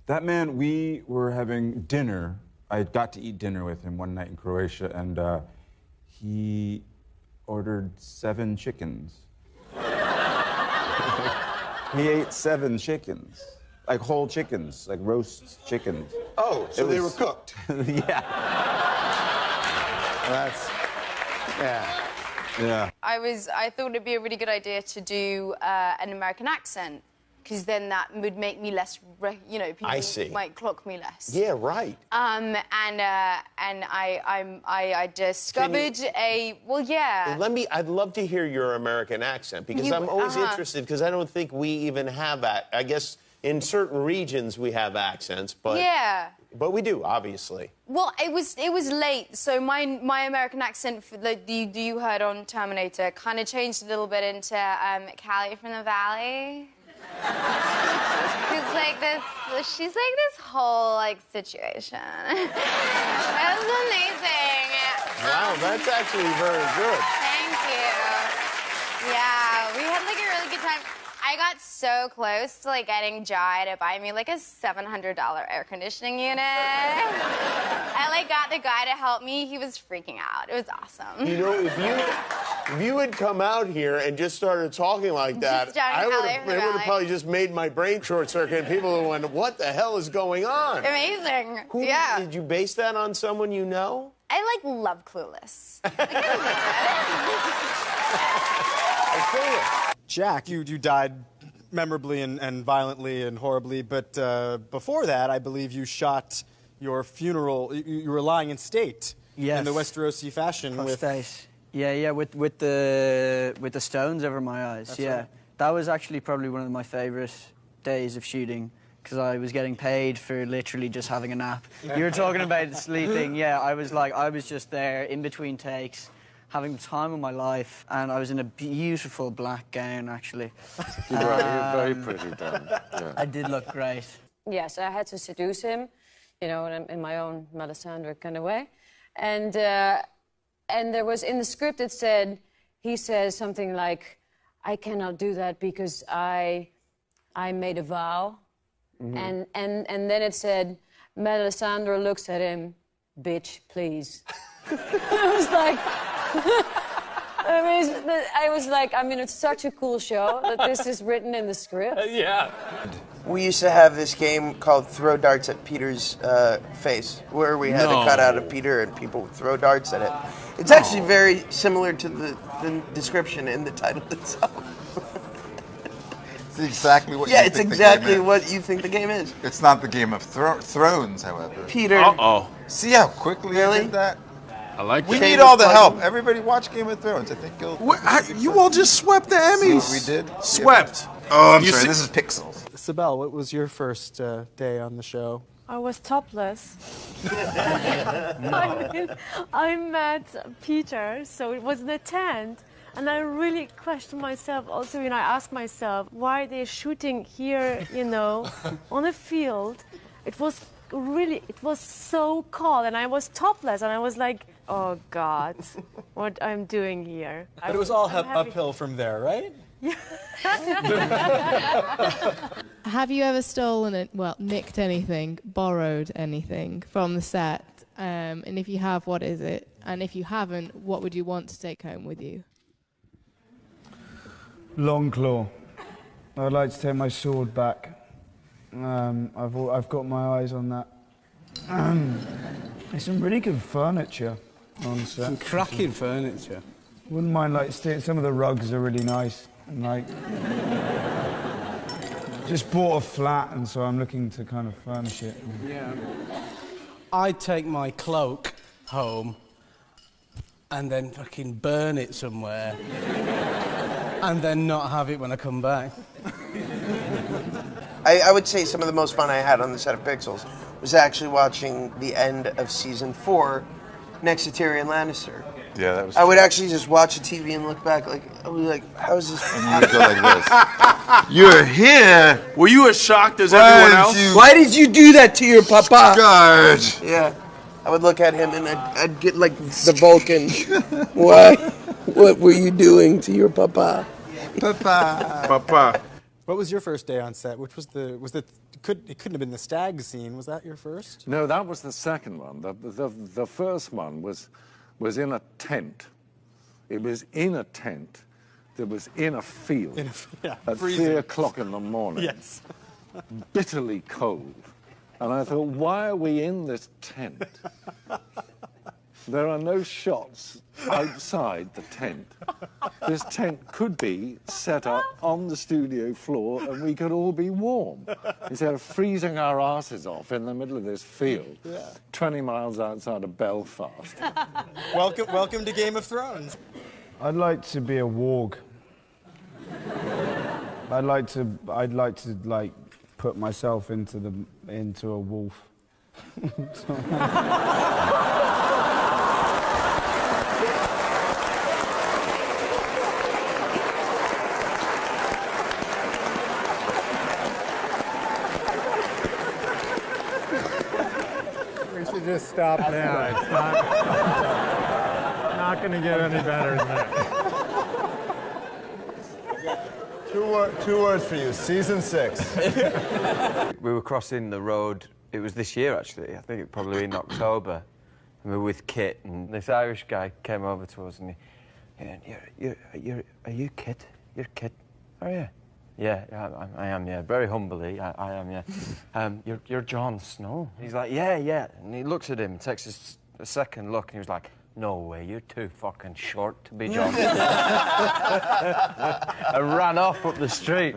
That man, we were having dinner. I got to eat dinner with him one night in Croatia, and he ordered 7 chickens. He ate 7 chickens. Like whole chickens, like roast chickens. Oh, so they were cooked. Yeah. Yeah. I thought it'd be a really good idea to do an American accent, because then that would make me less, people might clock me less. Yeah, right. And I discovered I'd love to hear your American accent, because I'm always interested, because I don't think we even have that. I guess in certain regions we have accents, but we do, obviously. Well, it was late, so my American accent for you heard on Terminator kind of changed a little bit into Callie from the Valley. She's like this whole situation. That was amazing. Wow, that's actually very good. Thank you. Yeah, we had like a really good time. I got so close to like getting Jai to buy me like a $700 air conditioning unit. I like got the guy to help me. He was freaking out. It was awesome. You know, if you had come out here and just started talking like that, it would have probably just made my brain short circuit, and people would wonder, what the hell is going on? Amazing. Did you base that on someone you know? I like love Clueless. Jack, you died memorably and violently and horribly, but before that, I believe you shot your funeral. You were lying in state in the Westerosi fashion with the stones over my eyes. That's right. That was actually probably one of my favorite days of shooting, because I was getting paid for literally just having a nap. You were talking about sleeping. Yeah, I was just there in between takes, having the time of my life, and I was in a beautiful black gown, actually. You're very pretty, Dan. Yeah. I did look great. Yes, I had to seduce him, in my own Melisandre kind of way. And there was, in the script it said, he says something like, I cannot do that because I made a vow. Mm-hmm. And then it said, Melisandre looks at him, bitch, please. I was like... it's such a cool show that this is written in the script. Yeah. We used to have this game called Throw Darts at Peter's Face, where we had a cutout of Peter and people would throw darts at it. It's actually very similar to the description in the title itself. It's exactly what you think it's exactly what you think the game is. It's not the Game of Thrones, however. Peter. Uh-oh. See how quickly I did that? I like We that. need all the help. Everybody watch Game of Thrones. I think you'll... You all just swept the Emmys. We did? Swept. Oh, I'm sorry. This is Pixels. Sibel, what was your first day on the show? I was topless. I met Peter, so it was in a tent. And I really questioned myself also, I asked myself, why they're shooting here, on a field. It was so cold, and I was topless, and I was like, oh God, what I'm doing here. But it was all uphill from there, right? Yeah. Have you ever stolen nicked anything, borrowed anything from the set? And if you have, what is it? And if you haven't, what would you want to take home with you? Longclaw. I'd like to take my sword back. I've got my eyes on that. There's some really good furniture on set. Some cracking furniture. Wouldn't mind some of the rugs are really nice. And just bought a flat, and so I'm looking to kind of furnish it. Yeah. I'd take my cloak home and then fucking burn it somewhere. And then not have it when I come back. I would say some of the most fun I had on the set of Pixels was actually watching the end of season 4 next to Tyrion Lannister. Yeah, that was. I would actually just watch the TV and look back, I was like, how is this? And you would go like this. You're here. Were you as shocked as everyone else? Why did you do that to your papa? God. Yeah, I would look at him and I'd get like the Vulcan. Why? What were you doing to your papa? Papa. Papa. What was your first day on set? Which was it couldn't have been the stag scene. Was that your first? No, that was the second one. The first one was in a tent. It was in a tent that was in a field at freezing. 3 o'clock in the morning. Yes. Bitterly cold. And I thought, why are we in this tent? There are no shots outside the tent. This tent could be set up on the studio floor and we could all be warm instead of freezing our asses off in the middle of this field, 20 miles outside of Belfast. Welcome to Game of Thrones. I'd like to be a warg. I'd like to like put myself into a wolf. We should just stop now. It's not going to get any better than that. Two words for you, season 6. We were crossing the road, it was this year actually, I think it probably in October, and we were with Kit, and this Irish guy came over to us and are you Kit? You're Kit, are you? Yeah, I am, yeah, very humbly, I am, yeah. You're Jon Snow? He's like, yeah, and he looks at him, takes a second look, and he was like, no way, you're too fucking short to be Jon Snow. I ran off up the street.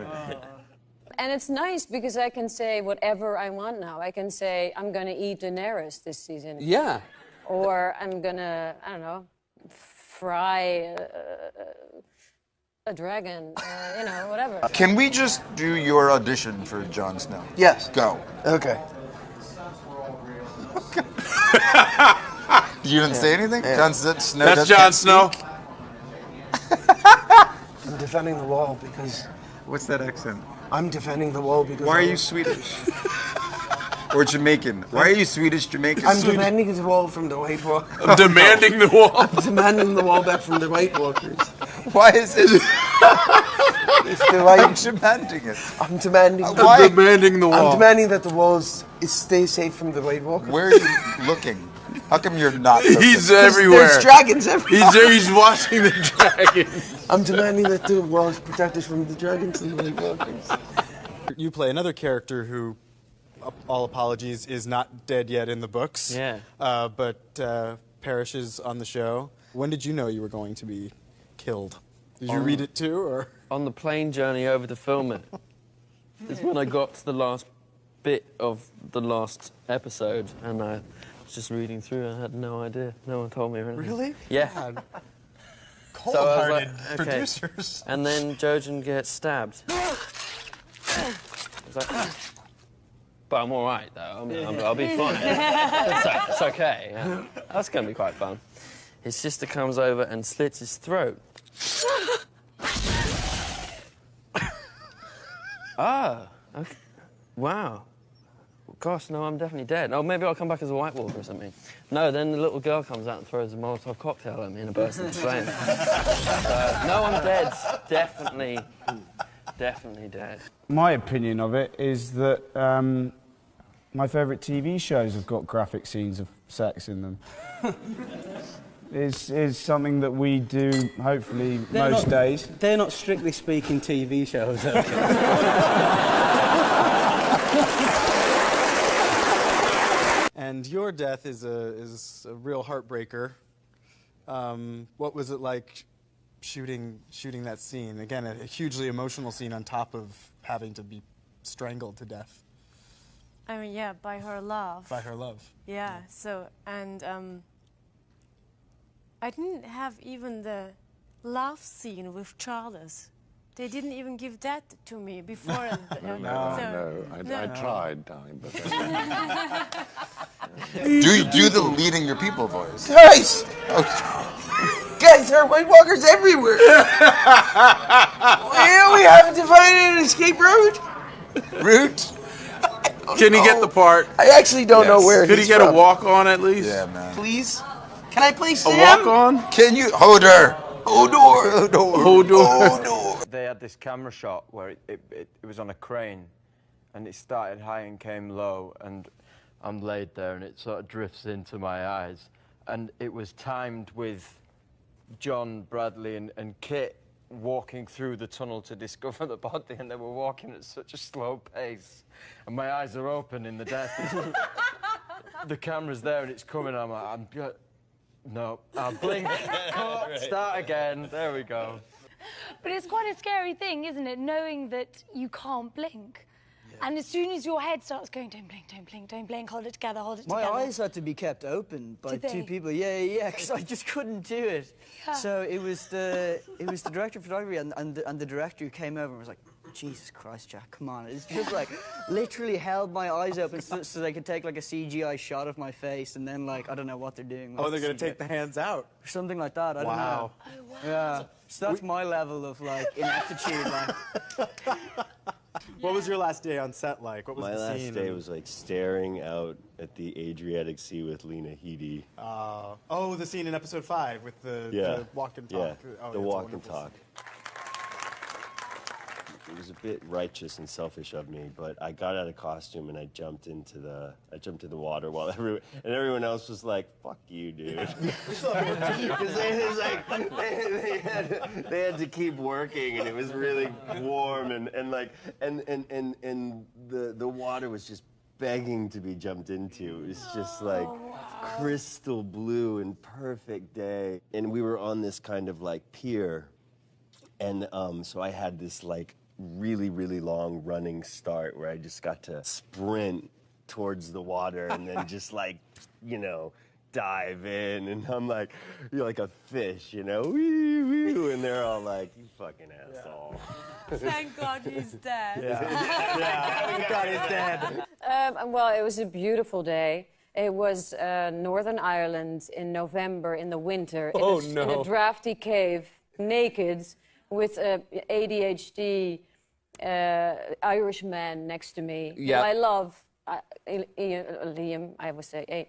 And it's nice because I can say whatever I want now. I can say, I'm going to eat Daenerys this season. Yeah. Or I'm going to, I don't know, fry a dragon, you know, whatever. Can we just do your audition for Jon Snow? Yes. Go. Okay. You didn't say anything? Yeah. Jon Snow. That's Jon Snow. I'm defending the wall because... What's that accent? I'm defending the wall because... Why are you Swedish? Or Jamaican? Why are you Swedish Jamaican? I'm demanding the wall from the White Walkers. I'm demanding the wall. I'm demanding the wall back from the White Walkers. Why is it? It's the right... I'm demanding it. I'm demanding... Why? I'm demanding the wall. I'm demanding that the walls stay safe from the White Walkers. Where are you looking? How come you're not? He's everywhere. There's dragons everywhere. He's watching the dragons. I'm demanding that the walls protect us from the dragons and the White Walkers. You play another character who, all apologies, is not dead yet in the books. Yeah. But perishes on the show. When did you know you were going to be killed? Did you read it too, or? On the plane journey over to film it. It's when I got to the last bit of the last episode, and I was just reading through. I had no idea. No one told me or anything. Really? Yeah. God. So I was Cold-hearted like, producers. And then Jojen gets stabbed. I was like, but I'm all right, though. I'll be fine. It's okay. Yeah. That's going to be quite fun. His sister comes over and slits his throat. Ah, okay. Wow. Gosh, no, I'm definitely dead. Oh, maybe I'll come back as a White Walker or something. No, then the little girl comes out and throws a Molotov cocktail at me in a burst into flames. No, I'm dead. Definitely dead. My opinion of it is that my favourite TV shows have got graphic scenes of sex in them. Is something that we do, hopefully, most days. They're not strictly speaking TV shows, though. And your death is a real heartbreaker. What was it like shooting that scene? Again, a hugely emotional scene on top of having to be strangled to death. I mean, yeah, by her love. By her love. Yeah, so, and I didn't have even the love scene with Charles. They didn't even give that to me before. I tried, darling, but... do the leading your people voice. Guys! Guys, there are White Walkers everywhere! Well, we have to find an escape route. Route? Can he get the part? I actually don't know where Could he get a walk-on at least? Yeah, man. Please? Can I play Sam? A walk-on? Can you... Hodor! Hodor! Hodor. they had this camera shot where it was on a crane, and it started high and came low, and I'm laid there, and it sort of drifts into my eyes. And it was timed with John, Bradley, and Kit walking through the tunnel to discover the body, and they were walking at such a slow pace. And my eyes are open in the death. The camera's there, and it's coming. I'm like, no, I'll blink. Cut, start again. There we go. But it's quite a scary thing, isn't it, knowing that you can't blink. Yeah. And as soon as your head starts going, don't blink, don't blink, don't blink, hold it together, hold it together. My eyes had to be kept open by two people. Yeah, because I just couldn't do it. Yeah. So it was the director of photography and the director who came over and was like, Jesus Christ, Jack, come on. It's just like literally held my eyes open so they could take like a CGI shot of my face, and then like, I don't know what they're doing. Oh, they're going to take the hands out. Something like that, I don't know. Oh, wow. Yeah, so that's my level of like ineptitude. Like. What was your last day on set like? What was my the scene? last day was like staring out at the Adriatic Sea with Lena Headey. Oh, the scene in episode 5 with the walk and talk. Yeah, oh, the walk and talk. It was a bit righteous and selfish of me, but I got out of costume and I jumped into the water while everyone else was like, "Fuck you, dude," because they had to keep working, and it was really warm, and the water was just begging to be jumped into. It was just like crystal blue and perfect day, and we were on this kind of like pier, and so I had this like really, really long running start where I just got to sprint towards the water and then just like, you know, dive in, and I'm like, you're like a fish, you know, and they're all like, you fucking asshole. Thank God he's dead. Thank God he's dead. Well, it was a beautiful day. It was Northern Ireland in November in the winter in a drafty cave, naked, with a ADHD Irish man next to me. Yep. I love Liam, I would say,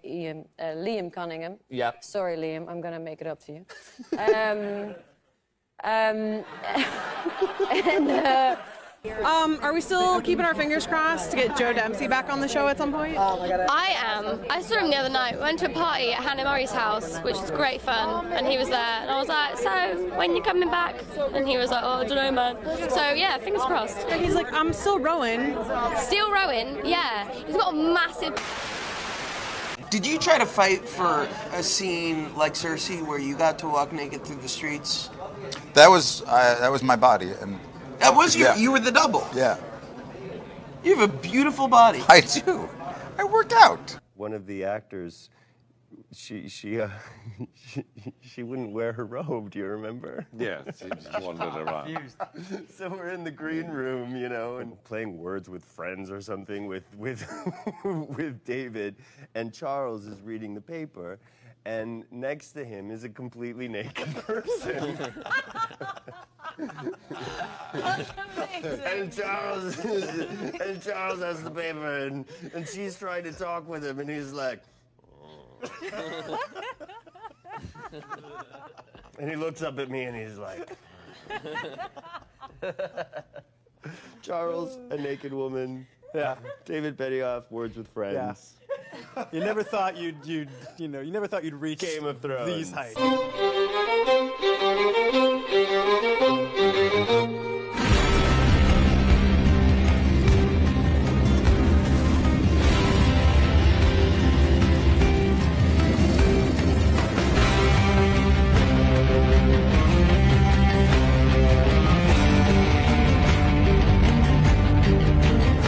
Liam Cunningham. Yep. Sorry, Liam, I'm going to make it up to you. Are we still keeping our fingers crossed to get Joe Dempsey back on the show at some point? I am. I saw him the other night. We went to a party at Hannah Murray's house, which was great fun, and he was there. And I was like, so, when you coming back? And he was like, oh, I don't know, man. So, yeah, fingers crossed. And he's like, I'm still rowing. Still rowing? Yeah. He's got a massive... Did you try to fight for a scene like Cersei where you got to walk naked through the streets? That was my body, and that was you were the double. Yeah. You have a beautiful body. I do. I work out. One of the actors, she wouldn't wear her robe. Do you remember? Yeah, she just wandered around. So we're in the green room, you know, and playing Words with Friends or something with with David, and Charles is reading the paper, and next to him is a completely naked person. And Charles has the paper, and she's trying to talk with him, and he's like, and he looks up at me, and he's like, Charles, a naked woman. Yeah. David Benioff, Words with Friends. Yeah. You never thought you'd reach Game of Thrones. These heights.